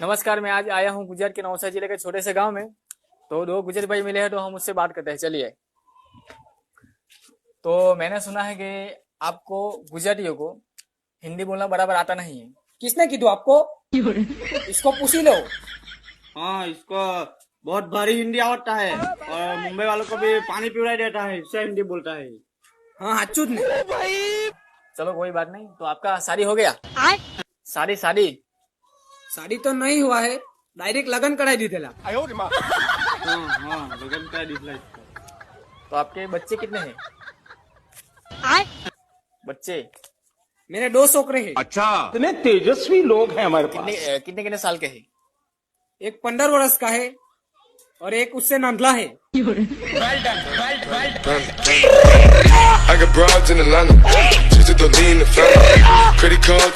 नमस्कार, मैं आज आया हूँ गुजरात के नौसा जिले के छोटे से गांव में। तो दो गुजर भाई मिले हैं, तो हम उससे बात करते हैं। चलिए। तो मैंने सुना है कि आपको गुजरातियों को हिंदी बोलना बराबर आता नहीं है। किसने कीधु आपको? इसको पूछ ही लो। हाँ, इसको बहुत भारी हिंदी आता है और मुंबई वालों को भी पानी पिला देता है, इससे हिंदी बोलता है। हाँ हाचुद ने। चलो कोई बात नहीं। तो आपका शादी हो गया? शादी शादी तो नहीं हुआ है, डायरेक्ट लगन कराई दी थेला। हाँ लगन का दिखला इसका। तो आपके बच्चे कितने हैं? बच्चे मेरे 2 छोकरे हैं। अच्छा, इतने तेजस्वी लोग हैं हमारे पास। कितने कितने साल के हैं? एक 15 वर्ष का है और एक उससे नंदला है। I got broads in Atlanta, just to lean the family. Credit cards.